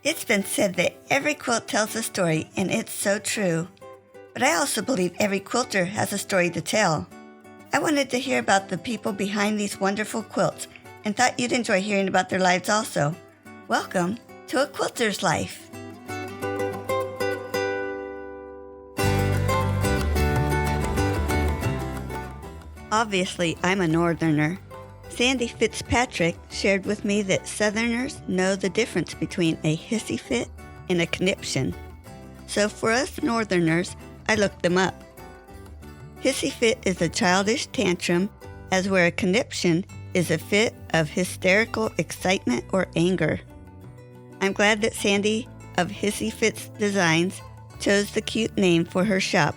It's been said that every quilt tells a story, and it's so true. But I also believe every quilter has a story to tell. I wanted to hear about the people behind these wonderful quilts and thought you'd enjoy hearing about their lives also. Welcome to A Quilter's Life. Obviously, I'm a Northerner. Sandy Fitzpatrick shared with me that Southerners know the difference between a hissy fit and a conniption. So for us Northerners, I looked them up. Hissy fit is a childish tantrum, as where a conniption is a fit of hysterical excitement or anger. I'm glad that Sandy of Hissyfitz Designs chose the cute name for her shop,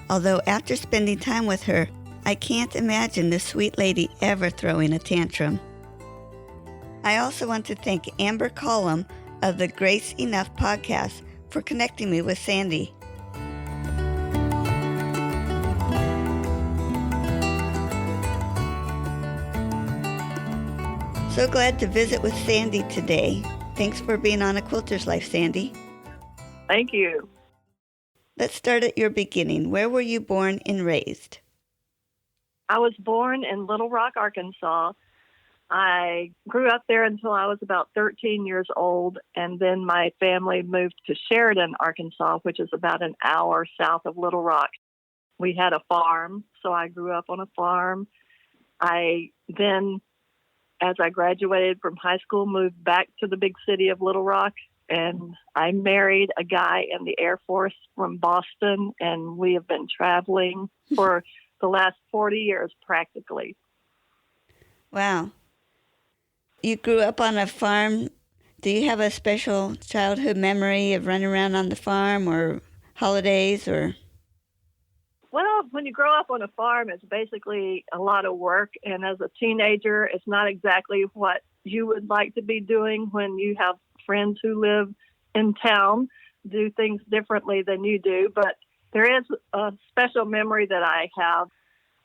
although after spending time with her, I can't imagine this sweet lady ever throwing a tantrum. I also want to thank Amber Collum of the Grace Enough podcast for connecting me with Sandy. So glad to visit with Sandy today. Thanks for being on A Quilter's Life, Sandy. Thank you. Let's start at your beginning. Where were you born and raised? I was born in Little Rock, Arkansas. I grew up there until I was about 13 years old, and then my family moved to Sheridan, Arkansas, which is about an hour south of Little Rock. We had a farm, so I grew up on a farm. I then, as I graduated from high school, moved back to the big city of Little Rock, and I married a guy in the Air Force from Boston, and we have been traveling for the last 40 years practically. Wow. You grew up on a farm. Do you have a special childhood memory of running around on the farm or holidays or? Well, when you grow up on a farm, it's basically a lot of work. And as a teenager, it's not exactly what you would like to be doing when you have friends who live in town, do things differently than you do. But there is a special memory that I have.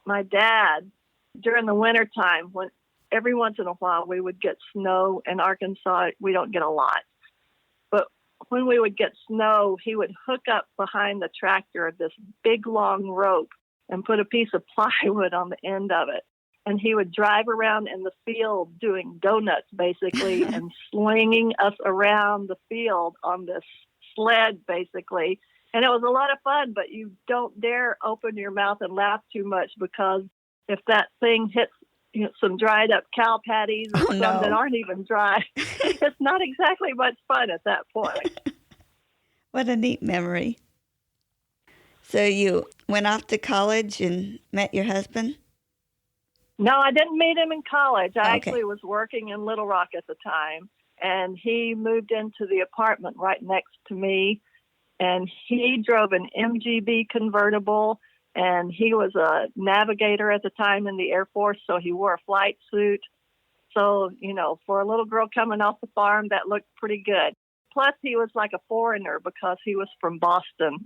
My dad, during the wintertime, when every once in a while we would get snow in Arkansas. We don't get a lot. But when we would get snow, he would hook up behind the tractor this big, long rope and put a piece of plywood on the end of it. And he would drive around in the field doing donuts, basically, and slinging us around the field on this sled, basically. And it was a lot of fun, but you don't dare open your mouth and laugh too much because if that thing hits some dried up cow patties or some that aren't even dry, it's not exactly much fun at that point. What a neat memory. So you went off to college and met your husband? No, I didn't meet him in college. I actually was working in Little Rock at the time, and he moved into the apartment right next to me. And he drove an MGB convertible, and he was a navigator at the time in the Air Force, so he wore a flight suit. So, for a little girl coming off the farm, that looked pretty good. Plus, he was like a foreigner because he was from Boston.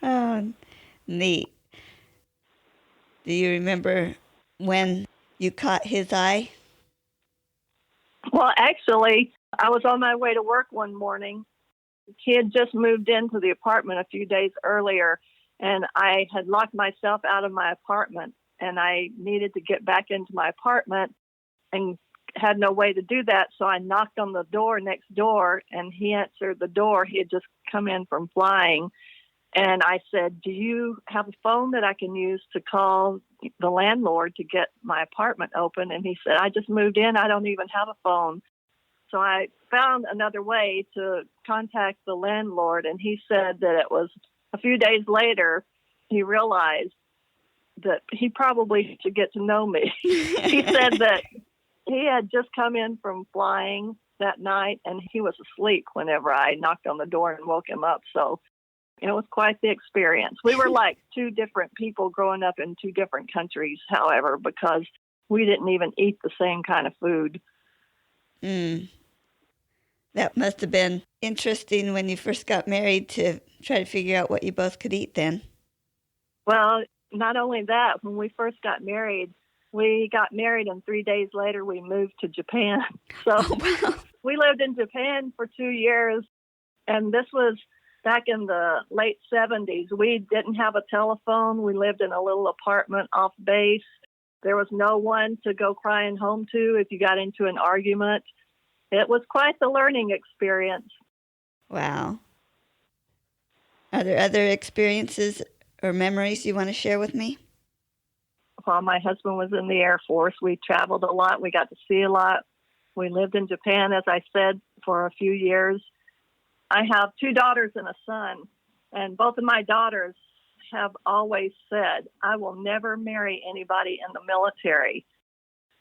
Oh, neat. Do you remember when you caught his eye? Well, actually, I was on my way to work one morning. He had just moved into the apartment a few days earlier, and I had locked myself out of my apartment, and I needed to get back into my apartment and had no way to do that, so I knocked on the door next door, and he answered the door. He had just come in from flying, and I said, "Do you have a phone that I can use to call the landlord to get my apartment open?" And he said, "I just moved in. I don't even have a phone." So I found another way to contact the landlord, and he said that it was a few days later he realized that he probably should get to know me. He said that he had just come in from flying that night, and he was asleep whenever I knocked on the door and woke him up. So it was quite the experience. We were like two different people growing up in two different countries, however, because we didn't even eat the same kind of food. That must have been interesting when you first got married to try to figure out what you both could eat then. Well, not only that, when we first got married, We got married, and 3 days later, we moved to Japan. So Oh, wow. we lived in Japan for 2 years, and this was back in the late 70s. We didn't have a telephone. We lived in a little apartment off base. There was no one to go crying home to if you got into an argument. It was quite the learning experience. Wow. Are there other experiences or memories you want to share with me? While my husband was in the Air Force, we traveled a lot. We got to see a lot. We lived in Japan, as I said, for a few years. I have 2 daughters and a son, and both of my daughters have always said, I will never marry anybody in the military.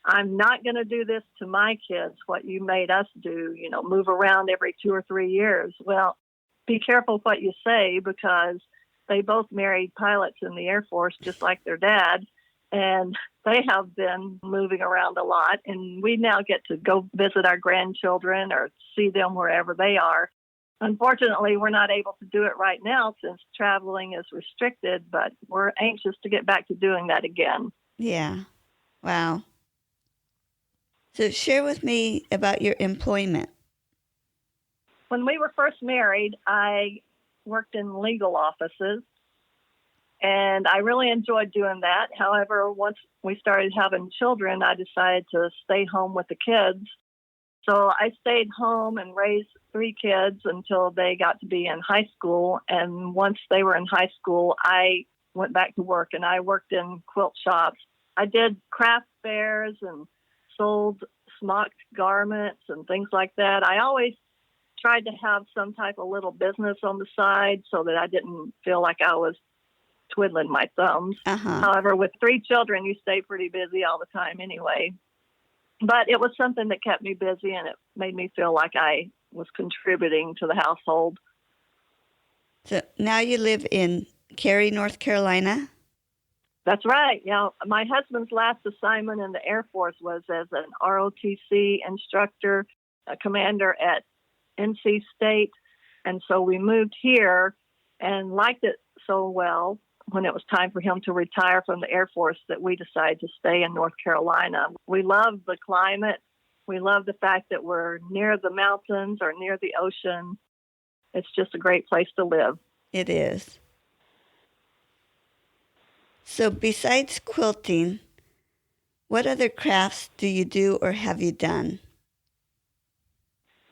I'm not going to do this to my kids, what you made us do, move around every 2 or 3 years. Well, be careful what you say, because they both married pilots in the Air Force, just like their dad. And they have been moving around a lot. And we now get to go visit our grandchildren or see them wherever they are. Unfortunately, we're not able to do it right now since traveling is restricted, but we're anxious to get back to doing that again. Yeah. Wow. So share with me about your employment. When we were first married, I worked in legal offices, and I really enjoyed doing that. However, once we started having children, I decided to stay home with the kids. So I stayed home and raised 3 kids until they got to be in high school. And once they were in high school, I went back to work, and I worked in quilt shops. I did craft fairs and sold smocked garments and things like that. I always tried to have some type of little business on the side so that I didn't feel like I was twiddling my thumbs. However, with 3 children, you stay pretty busy all the time anyway. But it was something that kept me busy, and it made me feel like I was contributing to the household. So now you live in Cary, North Carolina? That's right. My husband's last assignment in the Air Force was as an ROTC instructor, a commander at NC State. And so we moved here and liked it so well when it was time for him to retire from the Air Force that we decided to stay in North Carolina. We love the climate. We love the fact that we're near the mountains or near the ocean. It's just a great place to live. It is. So besides quilting, what other crafts do you do or have you done?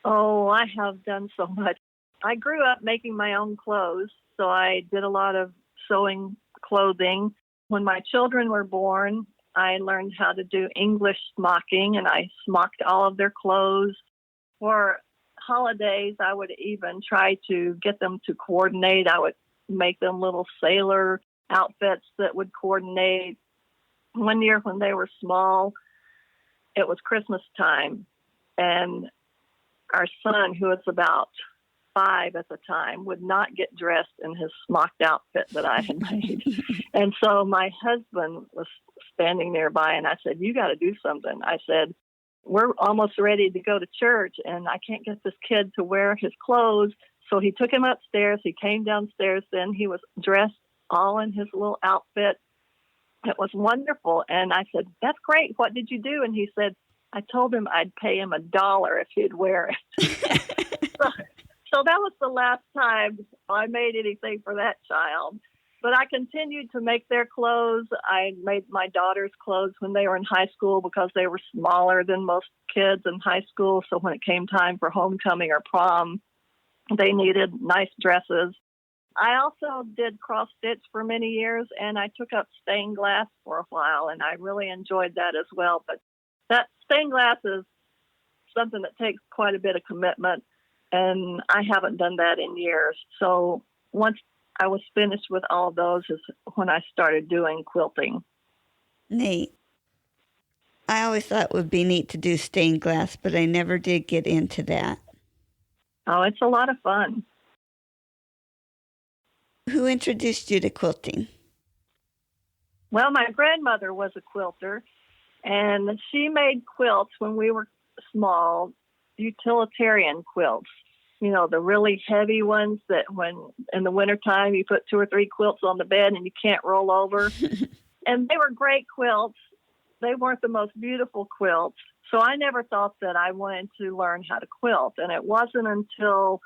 Oh, I have done so much. I grew up making my own clothes, so I did a lot of sewing clothing. When my children were born, I learned how to do English smocking, and I smocked all of their clothes. For holidays, I would even try to get them to coordinate. I would make them little sailor outfits that would coordinate. One year when they were small, it was Christmas time, and our son, who was about 5 at the time, would not get dressed in his smocked outfit that I had made. And so my husband was standing nearby, and I said, you got to do something. I said, we're almost ready to go to church, and I can't get this kid to wear his clothes. So he took him upstairs. He came downstairs. Then he was dressed all in his little outfit. It was wonderful. And I said, that's great. What did you do? And he said, I told him I'd pay him $1 if he'd wear it. So that was the last time I made anything for that child. But I continued to make their clothes. I made my daughter's clothes when they were in high school because they were smaller than most kids in high school. So when it came time for homecoming or prom, they needed nice dresses. I also did cross-stitch for many years, and I took up stained glass for a while, and I really enjoyed that as well. But that stained glass is something that takes quite a bit of commitment, and I haven't done that in years. So once I was finished with all of those is when I started doing quilting. Neat. I always thought it would be neat to do stained glass, but I never did get into that. Oh, it's a lot of fun. Who introduced you to quilting? Well, my grandmother was a quilter, and she made quilts when we were small, utilitarian quilts. You know, the really heavy ones that when in the wintertime you put 2 or 3 quilts on the bed and you can't roll over. And they were great quilts. they weren't the most beautiful quilts. So I never thought that I wanted to learn how to quilt. And it wasn't until,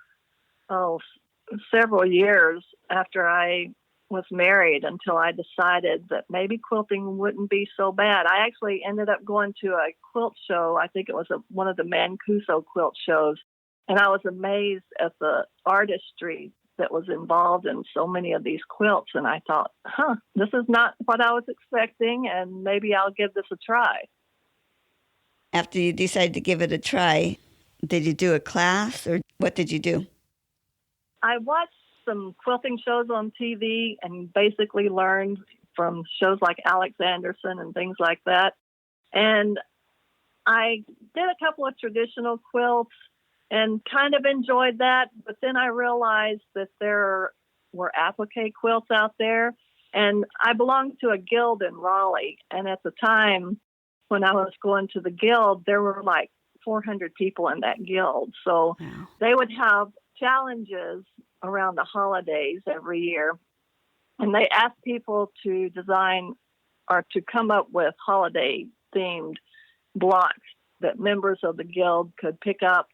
several years after I was married until I decided that maybe quilting wouldn't be so bad. I actually ended up going to a quilt show. I think it was one of the Mancuso quilt shows. And I was amazed at the artistry that was involved in so many of these quilts. And I thought, this is not what I was expecting, and maybe I'll give this a try. After you decided to give it a try, did you do a class or what did you do? I watched some quilting shows on TV and basically learned from shows like Alex Anderson and things like that. And I did a couple of traditional quilts and kind of enjoyed that. But then I realized that there were applique quilts out there. And I belonged to a guild in Raleigh. And at the time when I was going to the guild, there were like 400 people in that guild. So Wow. they would have challenges around the holidays every year. And they asked people to design or to come up with holiday-themed blocks that members of the guild could pick up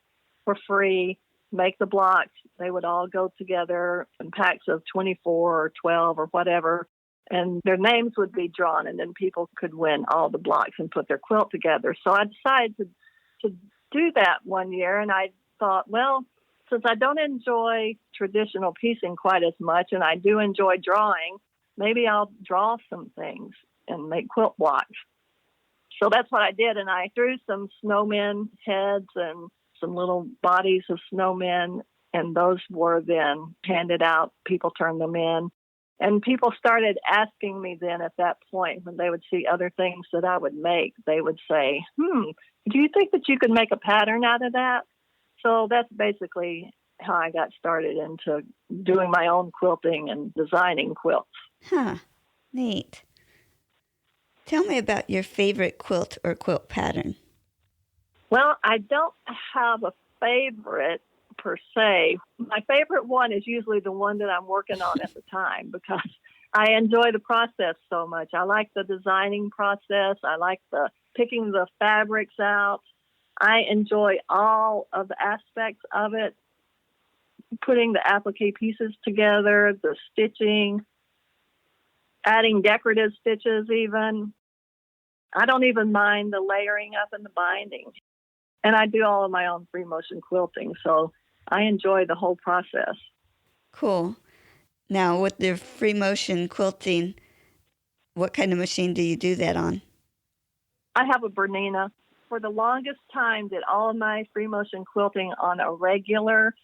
for free, make the blocks. They would all go together in packs of 24 or 12 or whatever, and their names would be drawn, and then people could win all the blocks and put their quilt together. So I decided to do that one year, and I thought, well, since I don't enjoy traditional piecing quite as much, and I do enjoy drawing, maybe I'll draw some things and make quilt blocks. So that's what I did, and I drew some snowmen heads and some little bodies of snowmen, and those were then handed out. People turned them in. And people started asking me then at that point, when they would see other things that I would make, they would say, do you think that you could make a pattern out of that? So that's basically how I got started into doing my own quilting and designing quilts. Huh, neat. Tell me about your favorite quilt or quilt pattern. Well, I don't have a favorite per se. My favorite one is usually the one that I'm working on at the time because I enjoy the process so much. I like the designing process. I like the picking the fabrics out. I enjoy all of the aspects of it, putting the applique pieces together, the stitching, adding decorative stitches even. I don't even mind the layering up and the binding. And I do all of my own free motion quilting, so I enjoy the whole process. Cool. Now, with the free motion quilting, what kind of machine do you do that on? I have a Bernina. For the longest time, did all of my free motion quilting on a regular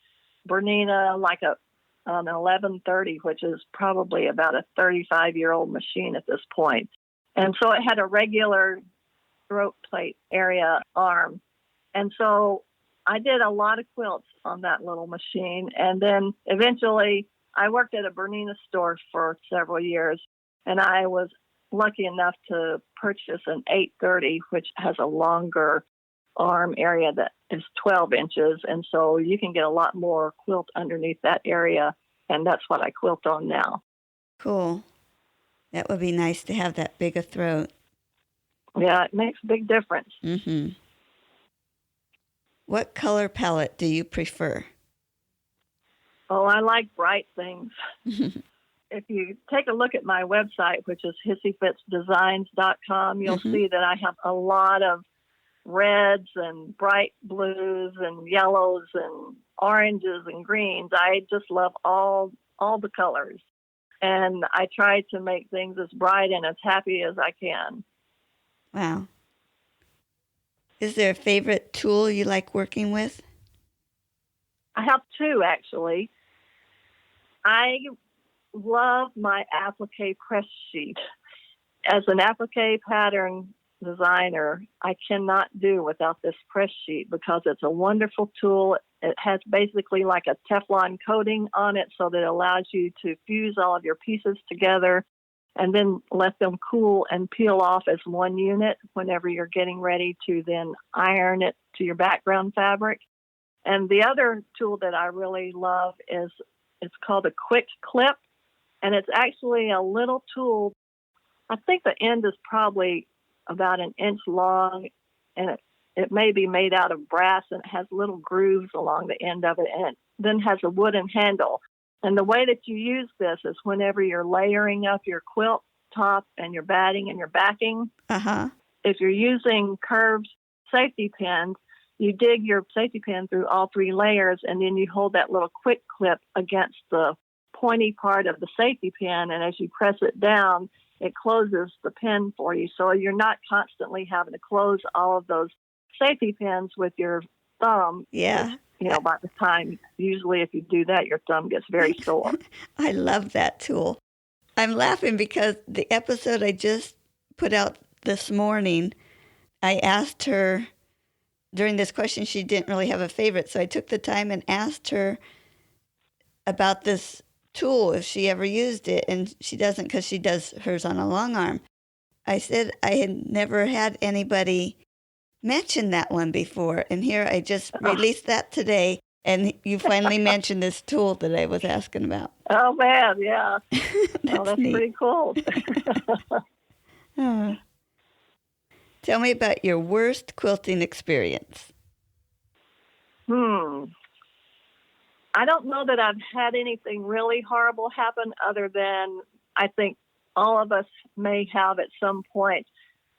Bernina, like an 1130, which is probably about a 35-year-old machine at this point. And so it had a regular throat plate area arm. And so I did a lot of quilts on that little machine. And then eventually I worked at a Bernina store for several years, and I was lucky enough to purchase an 830, which has a longer arm area that is 12 inches. And so you can get a lot more quilt underneath that area. And that's what I quilt on now. Cool. That would be nice to have that big a throat. Yeah, it makes a big difference. Mm-hmm. What color palette do you prefer? Oh, I like bright things. If you take a look at my website, which is hissifitsdesigns.com, you'll see that I have a lot of reds and bright blues and yellows and oranges and greens. I just love all the colors. And I try to make things as bright and as happy as I can. Wow. Is there a favorite tool you like working with? I have two, actually. I love my applique press sheet. As an applique pattern designer, I cannot do without this press sheet because it's a wonderful tool. It has basically like a Teflon coating on it so that it allows you to fuse all of your pieces together and then let them cool and peel off as one unit whenever you're getting ready to then iron it to your background fabric. And the other tool that I really love is it's called a quick clip. And it's actually a little tool. I think the end is probably about an inch long, and it may be made out of brass, and it has little grooves along the end of it, and it then has a wooden handle. And the way that you use this is whenever you're layering up your quilt top and your batting and your backing. Uh-huh. If you're using curved safety pins, you dig your safety pin through all 3 layers, and then you hold that little quick clip against the pointy part of the safety pin, and as you press it down, it closes the pin for you. So you're not constantly having to close all of those safety pins with your thumb. Yeah. Which, by the time, usually if you do that, your thumb gets very sore. I love that tool. I'm laughing because the episode I just put out this morning, I asked her during this question, she didn't really have a favorite. So I took the time and asked her about this tool, if she ever used it. And she doesn't, because she does hers on a long arm. I said I had never had anybody mention that one before. And here I just released that today. And you finally mentioned this tool that I was asking about. Oh, man, yeah. That's neat. Pretty cool. Tell me about your worst quilting experience. I don't know that I've had anything really horrible happen, other than I think all of us may have at some point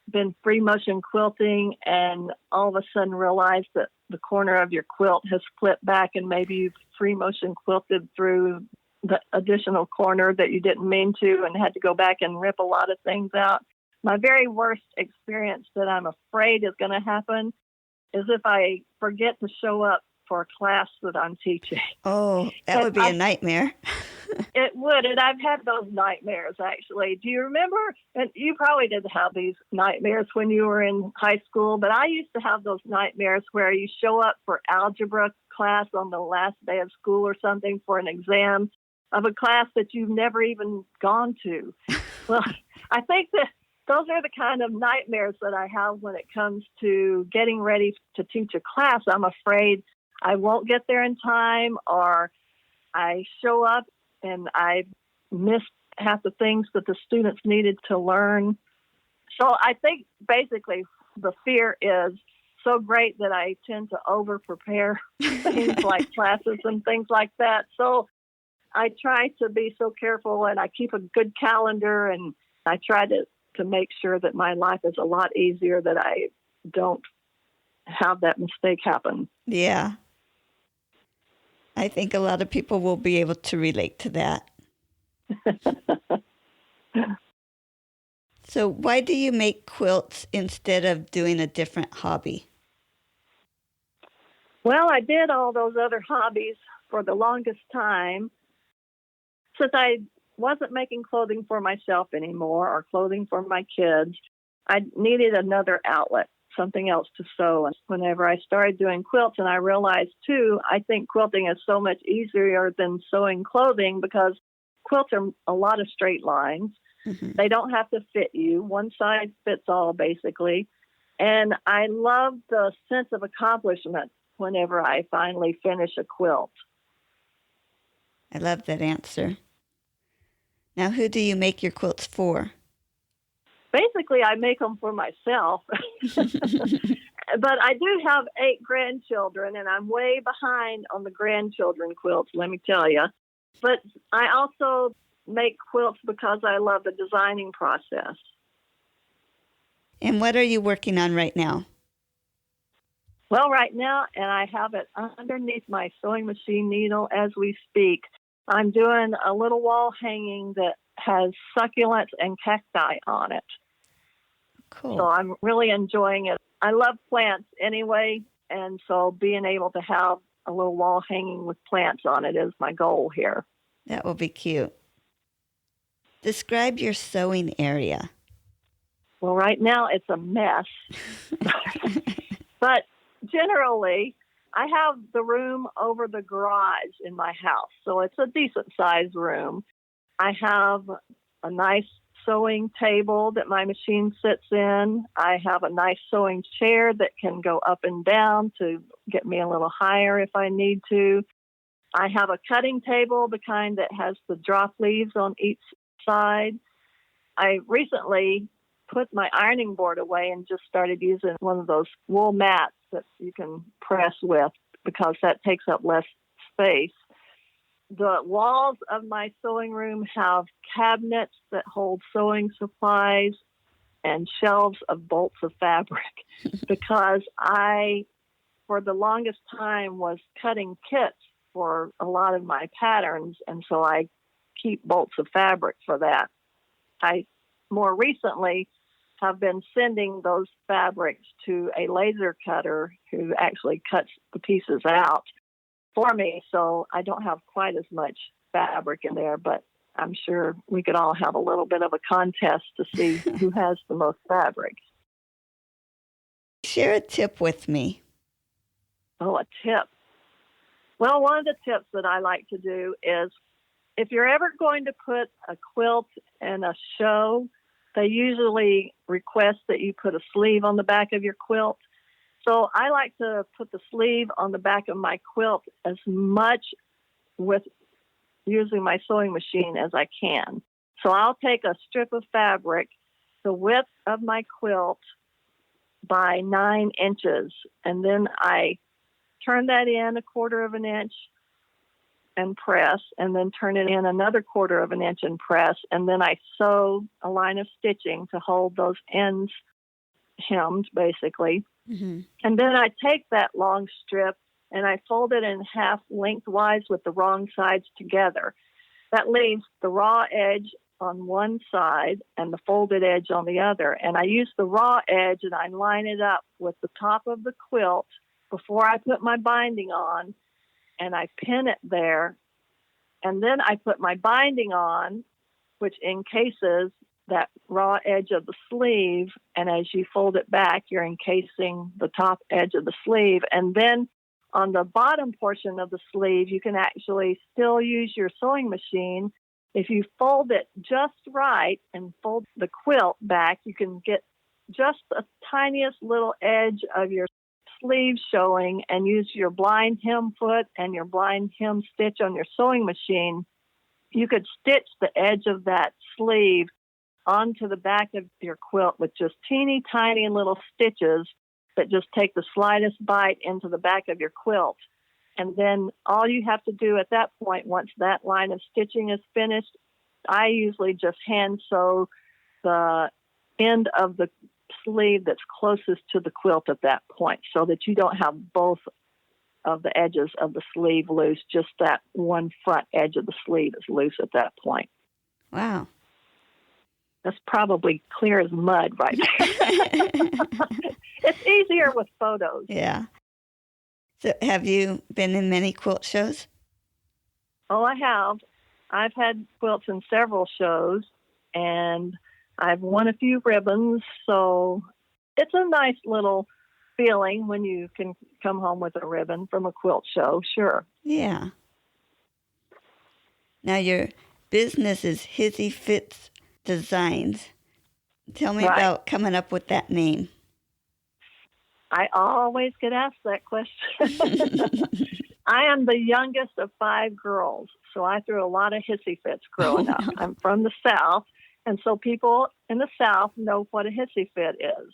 been free motion quilting and all of a sudden realized that the corner of your quilt has flipped back, and maybe you've free motion quilted through the additional corner that you didn't mean to and had to go back and rip a lot of things out. My very worst experience that I'm afraid is going to happen is if I forget to show up for a class that I'm teaching. Oh, that would be a nightmare. It would, and I've had those nightmares, actually. Do you remember? And you probably didn't have these nightmares when you were in high school, but I used to have those nightmares where you show up for algebra class on the last day of school or something for an exam of a class that you've never even gone to. Well, I think that those are the kind of nightmares that I have when it comes to getting ready to teach a class. I'm afraid I won't get there in time, or I show up and I missed half the things that the students needed to learn. So I think basically the fear is so great that I tend to over-prepare things like classes and things like that. So I try to be so careful, and I keep a good calendar, and I try to make sure that my life is a lot easier, that I don't have that mistake happen. Yeah. I think a lot of people will be able to relate to that. So why do you make quilts instead of doing a different hobby? Well, I did all those other hobbies for the longest time. Since I wasn't making clothing for myself anymore, or clothing for my kids, I needed another outlet, something else to sew. And whenever I started doing quilts, and I realized too, I think quilting is so much easier than sewing clothing, because quilts are a lot of straight lines. Mm-hmm. They don't have to fit you. One size fits all, basically. And I love the sense of accomplishment whenever I finally finish a quilt. I love that answer. Now, who do you make your quilts for? Basically, I make them for myself. But I do have 8 grandchildren, and I'm way behind on the grandchildren quilts, let me tell you. But I also make quilts because I love the designing process. And what are you working on right now? Well, right now, and I have it underneath my sewing machine needle as we speak, I'm doing a little wall hanging that has succulents and cacti on it. Cool. So I'm really enjoying it. I love plants anyway, and so being able to have a little wall hanging with plants on it is my goal here. That will be cute. Describe your sewing area. Well, right now it's a mess. But generally, I have the room over the garage in my house, so it's a decent-sized room. I have a nice sewing table that my machine sits in. I have a nice sewing chair that can go up and down to get me a little higher if I need to. I have a cutting table, the kind that has the drop leaves on each side. I recently put my ironing board away and just started using one of those wool mats that you can press with because that takes up less space. The walls of my sewing room have cabinets that hold sewing supplies and shelves of bolts of fabric because I, for the longest time, was cutting kits for a lot of my patterns, and so I keep bolts of fabric for that. I more recently have been sending those fabrics to a laser cutter who actually cuts the pieces out for me, so I don't have quite as much fabric in there, but I'm sure we could all have a little bit of a contest to see who has the most fabric. Share a tip with me. Oh, a tip. Well, one of the tips that I like to do is if you're ever going to put a quilt in a show, they usually request that you put a sleeve on the back of your quilt. So I like to put the sleeve on the back of my quilt as much with using my sewing machine as I can. So I'll take a strip of fabric, the width of my quilt by 9 inches, and then I turn that in a 1/4 of an inch and press, and then turn it in another 1/4 of an inch and press, and then I sew a line of stitching to hold those ends hemmed, basically. Mm-hmm. And then I take that long strip and I fold it in half lengthwise with the wrong sides together. That leaves the raw edge on one side and the folded edge on the other. And I use the raw edge and I line it up with the top of the quilt before I put my binding on, and I pin it there. And then I put my binding on, which encases that raw edge of the sleeve, and as you fold it back, you're encasing the top edge of the sleeve. And then on the bottom portion of the sleeve, you can actually still use your sewing machine. If you fold it just right and fold the quilt back, you can get just the tiniest little edge of your sleeve showing and use your blind hem foot and your blind hem stitch on your sewing machine. You could stitch the edge of that sleeve onto the back of your quilt with just teeny tiny little stitches that just take the slightest bite into the back of your quilt. And then all you have to do at that point, once that line of stitching is finished, I usually just hand sew the end of the sleeve that's closest to the quilt at that point so that you don't have both of the edges of the sleeve loose. Just that one front edge of the sleeve is loose at that point. Wow. That's probably clear as mud right there. It's easier with photos. Yeah. So have you been in many quilt shows? Oh, I have. I've had quilts in several shows, and I've won a few ribbons, so it's a nice little feeling when you can come home with a ribbon from a quilt show, sure. Yeah. Now, your business is Hissyfitz Designs. Tell me about coming up with that name. I always get asked that question. I am the youngest of 5 girls, so I threw a lot of hissy fits growing up. I'm from the South, and so people in the South know what a hissy fit is.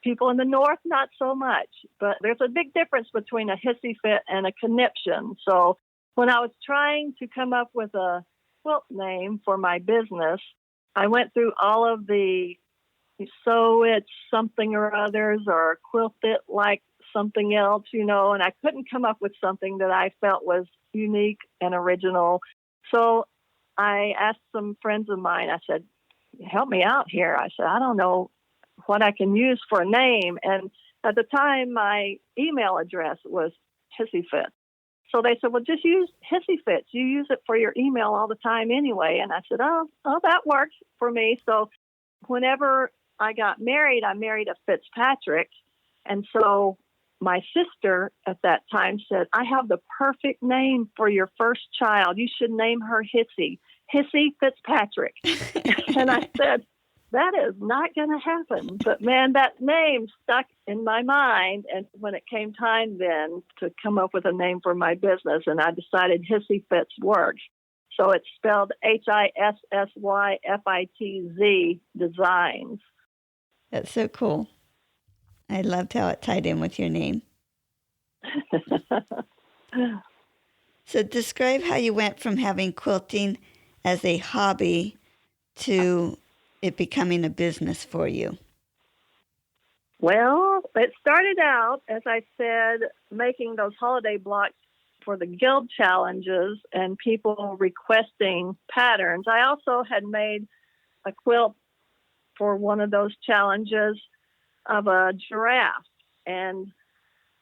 People in the North, not so much, but there's a big difference between a hissy fit and a conniption. So when I was trying to come up with a quilt name for my business, I went through all of the sew it something or others or quilt it like something else, and I couldn't come up with something that I felt was unique and original. So I asked some friends of mine, I said, help me out here. I said, I don't know what I can use for a name. And at the time, my email address was Hissyfitz. So they said, well, just use Hissyfitz. You use it for your email all the time anyway. And I said, oh, that works for me. So whenever I got married, I married a Fitzpatrick. And so my sister at that time said, I have the perfect name for your first child. You should name her Hissy Fitzpatrick. And I said, that is not going to happen. But, man, that name stuck in my mind. And when it came time then to come up with a name for my business, and I decided Hissyfitz worked. So it's spelled Hissyfitz Designs. That's so cool. I loved how it tied in with your name. So describe how you went from having quilting as a hobby to it becoming a business for you. Well, it started out, as I said, making those holiday blocks for the guild challenges and people requesting patterns. I also had made a quilt for one of those challenges of a giraffe, and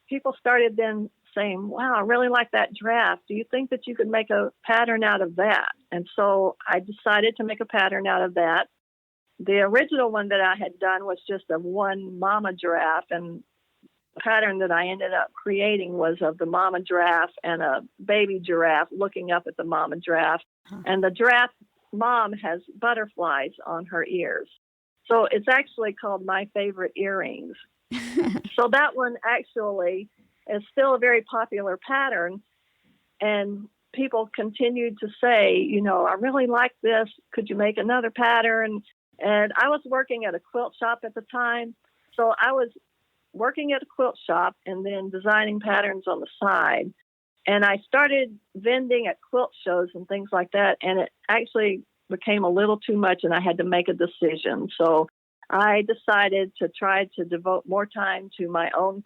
people started then saying, wow, I really like that giraffe. Do you think that you could make a pattern out of that? And so I decided to make a pattern out of that. The original one that I had done was just of one mama giraffe, and the pattern that I ended up creating was of the mama giraffe and a baby giraffe looking up at the mama giraffe. And the giraffe mom has butterflies on her ears. So it's actually called My Favorite Earrings. So that one actually is still a very popular pattern. And people continued to say, you know, I really like this. Could you make another pattern? And I was working at a quilt shop at the time. So I was working at a quilt shop and then designing patterns on the side. And I started vending at quilt shows and things like that. And it actually became a little too much and I had to make a decision. So I decided to try to devote more time to my own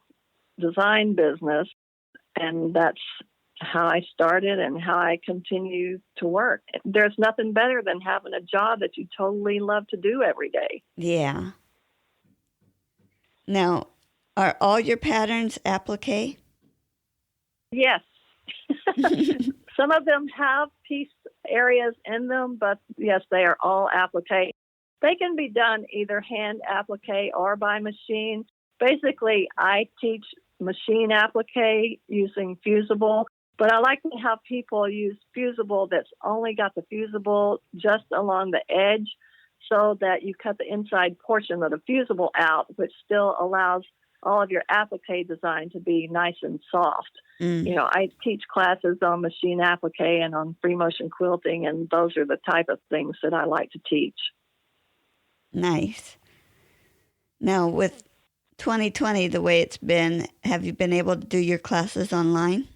design business. And that's how I started and how I continue to work. There's nothing better than having a job that you totally love to do every day. Yeah. Now, are all your patterns applique? Yes. Some of them have piece areas in them, but yes, they are all applique. They can be done either hand applique or by machine. Basically, I teach machine applique using fusible, but I like to have people use fusible that's only got the fusible just along the edge so that you cut the inside portion of the fusible out, which still allows all of your applique design to be nice and soft. You know, I teach classes on machine applique and on free motion quilting, and those are the type of things that I like to teach. Nice. Now, with 2020, the way it's been, have you been able to do your classes online?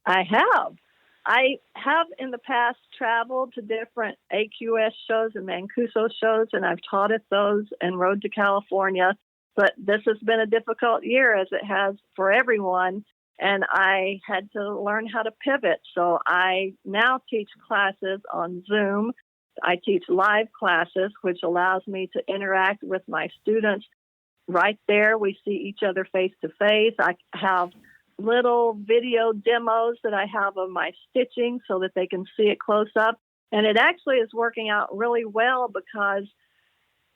I have. I have in the past traveled to different AQS shows and Mancuso shows, and I've taught at those and rode to California. But this has been a difficult year, as it has for everyone, and I had to learn how to pivot. So I now teach classes on Zoom. I teach live classes, which allows me to interact with my students right there. We see each other face to face. I have little video demos that I have of my stitching so that they can see it close up. And it actually is working out really well because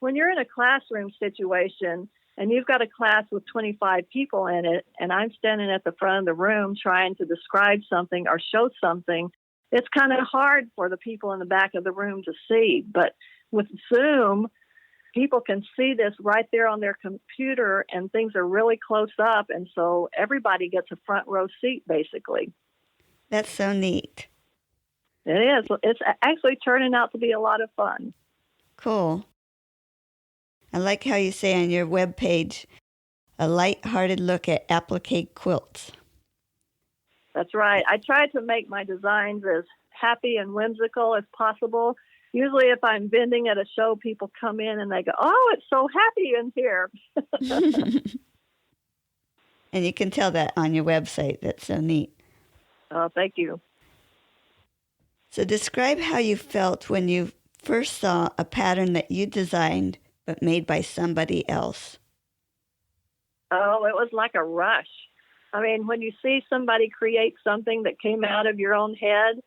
when you're in a classroom situation and you've got a class with 25 people in it, and I'm standing at the front of the room trying to describe something or show something, it's kind of hard for the people in the back of the room to see. But with Zoom, people can see this right there on their computer, and things are really close up, and so everybody gets a front row seat, basically. That's so neat. It is. It's actually turning out to be a lot of fun. Cool. I like how you say on your webpage, a light-hearted look at applique quilts. That's right. I try to make my designs as happy and whimsical as possible. Usually if I'm vending at a show, people come in and they go, oh, it's so happy in here. And you can tell that on your website. That's so neat. Oh, thank you. So describe how you felt when you first saw a pattern that you designed but made by somebody else. Oh, it was like a rush. I mean, when you see somebody create something that came out of your own head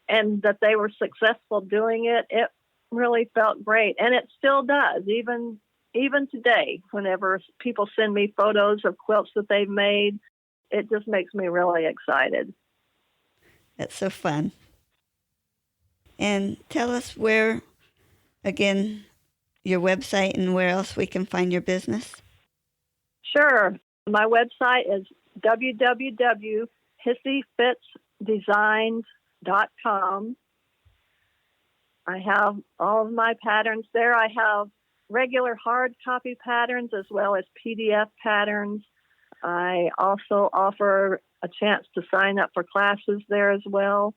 and that they were successful doing it, it really felt great. And it still does, even today, whenever people send me photos of quilts that they've made, it just makes me really excited. That's so fun. And tell us where, again, your website and where else we can find your business. Sure. My website is www.hissifitzddesigns.com. I have all of my patterns there. I have regular hard copy patterns as well as PDF patterns. I also offer a chance to sign up for classes there as well.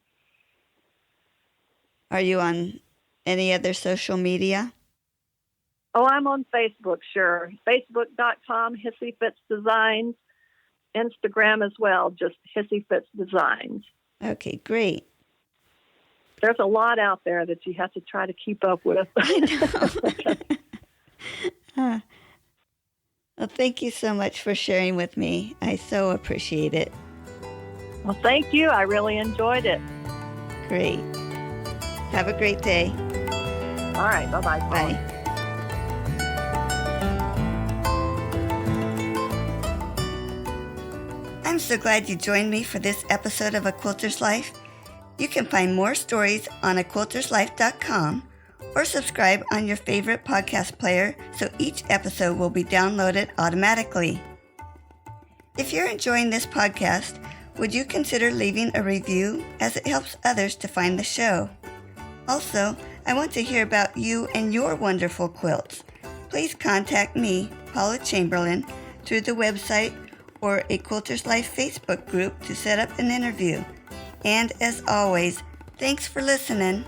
Are you on any other social media? Oh, I'm on Facebook, sure. Facebook.com, Hissy Designs. Instagram as well, just Hissy Designs. Okay, great. There's a lot out there that you have to try to keep up with. I know. Well, thank you so much for sharing with me. I so appreciate it. Well, thank you. I really enjoyed it. Great. Have a great day. All right. Bye-bye. Bye. I'm so glad you joined me for this episode of A Quilter's Life. You can find more stories on aquilterslife.com or subscribe on your favorite podcast player so each episode will be downloaded automatically. If you're enjoying this podcast, would you consider leaving a review as it helps others to find the show? Also, I want to hear about you and your wonderful quilts. Please contact me, Paula Chamberlain, through the website or a Quilter's Life Facebook group to set up an interview. And as always, thanks for listening.